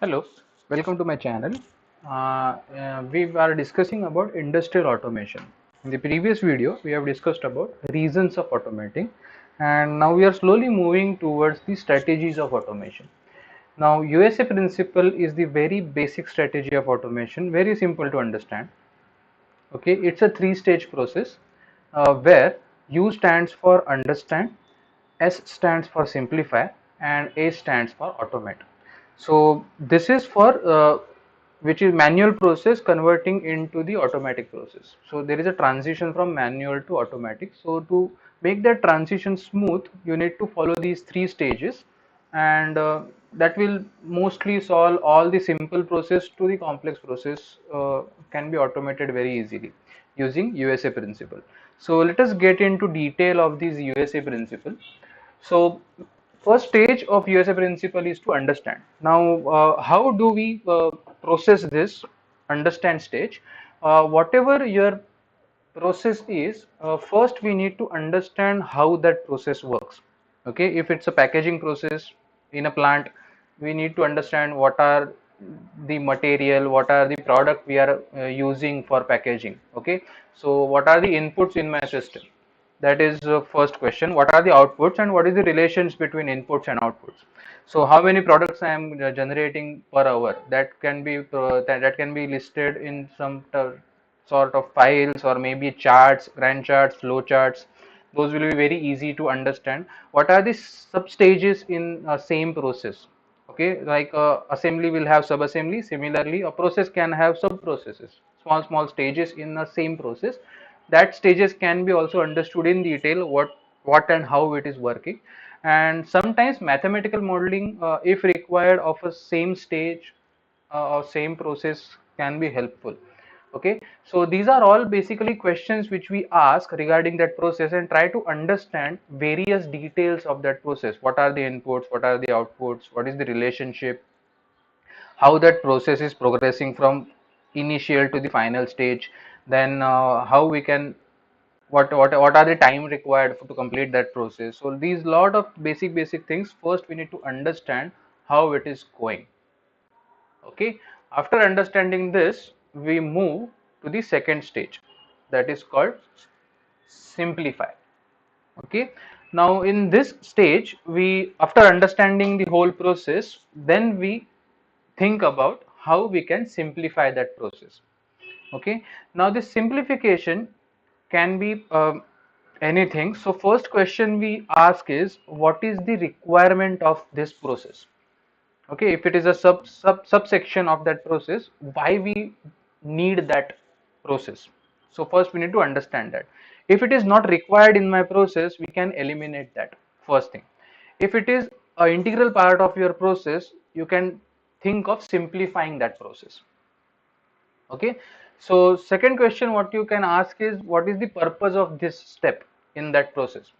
Hello, welcome to my channel. We are discussing about industrial automation. In the previous video, we have discussed about reasons of automating, and now we are slowly moving towards the strategies of automation. Now, USA principle is the very basic strategy of automation, very simple to understand. Okay, it's a three-stage process where U stands for understand, S stands for simplify, and A stands for automate. So this is for which is manual process converting into the automatic process. So there is a transition from manual to automatic. So to make that transition smooth, you need to follow these three stages, and that will mostly solve all the simple process to the complex process can be automated very easily using USA principle. So let us get into detail of these USA principle. So first stage of USA principle is to understand. Now, how do we process this understand stage? Whatever your process is, first we need to understand how that process works. Okay, if it's a packaging process in a plant, we need to understand what are the material, what are the product we are using for packaging. Okay, so what are the inputs in my system? That is the first question. What are the outputs and what is the relations between inputs and outputs? So how many products I am generating per hour? That can be that can be listed in some sort of files or maybe charts, Gantt charts, flow charts. Those will be very easy to understand. What are the sub stages in same process? Okay, like assembly will have sub assembly. Similarly, a process can have sub processes, small stages in the same process. That stages can be also understood in detail, what and how it is working. And sometimes mathematical modeling, if required, of a same stage or same process can be helpful. Okay, so these are all basically questions which we ask regarding that process and try to understand various details of that process. What are the inputs, what are the outputs, what is the relationship, how that process is progressing from initial to the final stage, then how we can, what are the time required to complete that process. So these lot of basic things, first we need to understand how it is going. Okay, after understanding this, we move to the second stage, that is called simplify. Okay, now in this stage, we, after understanding the whole process, then we think about how we can simplify that process. Okay, now this simplification can be anything. So first question we ask is, what is the requirement of this process? Okay, if it is a subsection of that process, why we need that process? So first we need to understand that. If it is not required in my process, we can eliminate that, first thing. If it is an integral part of your process, you can think of simplifying that process. Okay, so second question what you can ask is, what is the purpose of this step in that process?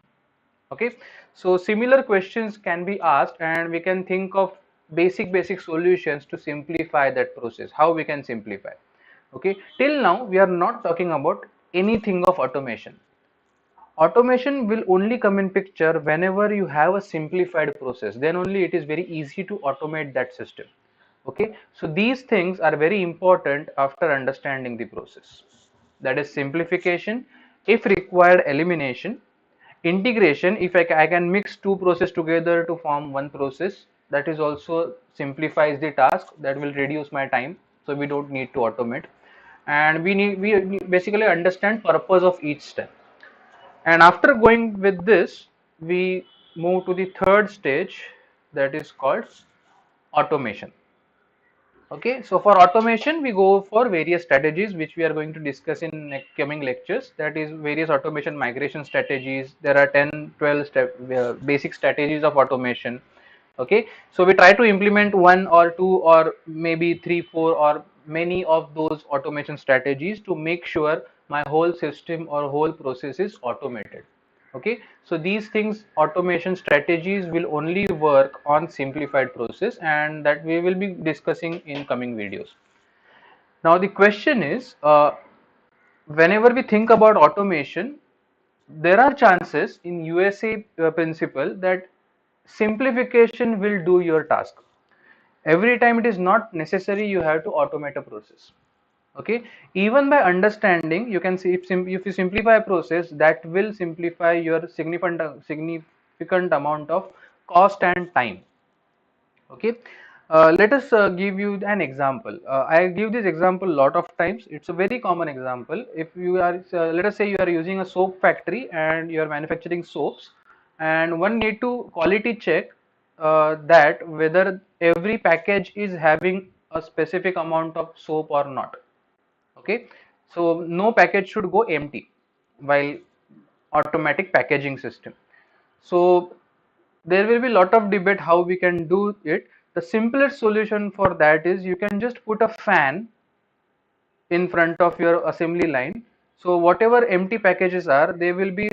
Okay, so similar questions can be asked and we can think of basic solutions to simplify that process, how we can simplify. Okay, till now we are not talking about anything of automation. Automation will only come in picture whenever you have a simplified process, then only it is very easy to automate that system. Okay, so these things are very important after understanding the process, that is simplification, if required elimination, integration, if I can mix two processes together to form one process, that is also simplifies the task, that will reduce my time, so we don't need to automate. And we basically understand purpose of each step. And after going with this, we move to the third stage, that is called automation. Okay, so for automation, we go for various strategies which we are going to discuss in coming lectures. That is various automation migration strategies. There are 10, 12 basic strategies of automation. Okay, so we try to implement one or two or maybe three, four or many of those automation strategies to make sure my whole system or whole process is automated. Okay, so these things, automation strategies, will only work on simplified process, and that we will be discussing in coming videos. Now the question is, whenever we think about automation, there are chances in USA principle that simplification will do your task. Every time it is not necessary you have to automate a process. Okay, even by understanding, you can see if you simplify a process, that will simplify your significant amount of cost and time. Okay, let us give you an example. I give this example lot of times. It's a very common example. If you are let us say you are using a soap factory and you are manufacturing soaps, and one need to quality check that whether every package is having a specific amount of soap or not. Okay, so no package should go empty while automatic packaging system. So there will be lot of debate how we can do it. The simplest solution for that is you can just put a fan in front of your assembly line. So whatever empty packages are, they will be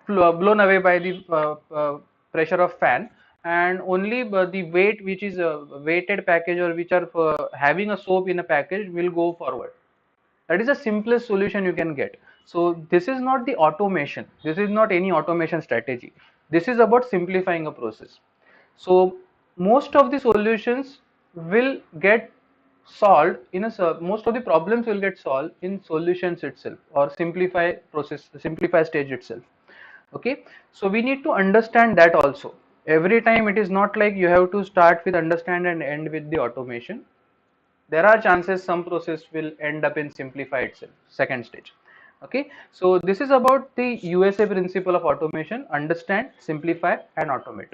blown away by the pressure of fan, and only the weight which is a weighted package or which are having a soap in a package will go forward. That is the simplest solution you can get. So this is not the automation, this is not any automation strategy, this is about simplifying a process. So most of the solutions will get solved in a most of the problems will get solved in solutions itself, or simplify stage itself. Okay, so we need to understand that also. Every time it is not like you have to start with understand and end with the automation. There are chances some process will end up in simplify itself, second stage. Okay, so this is about the USA principle of automation: understand, simplify and automate.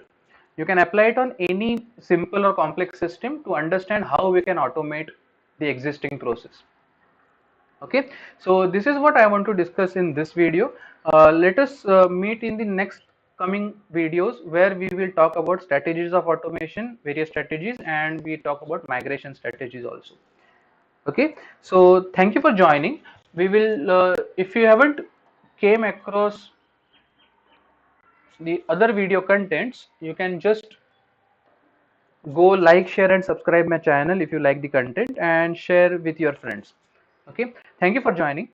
You can apply it on any simple or complex system to understand how we can automate the existing process. Okay, so this is what I want to discuss in this video. Let us meet in the next coming videos, where we will talk about strategies of automation, various strategies, and we talk about migration strategies also. Okay, so thank you for joining. We will if you haven't came across the other video contents, you can just go like, share and subscribe my channel if you like the content, and share with your friends. Okay, thank you for joining.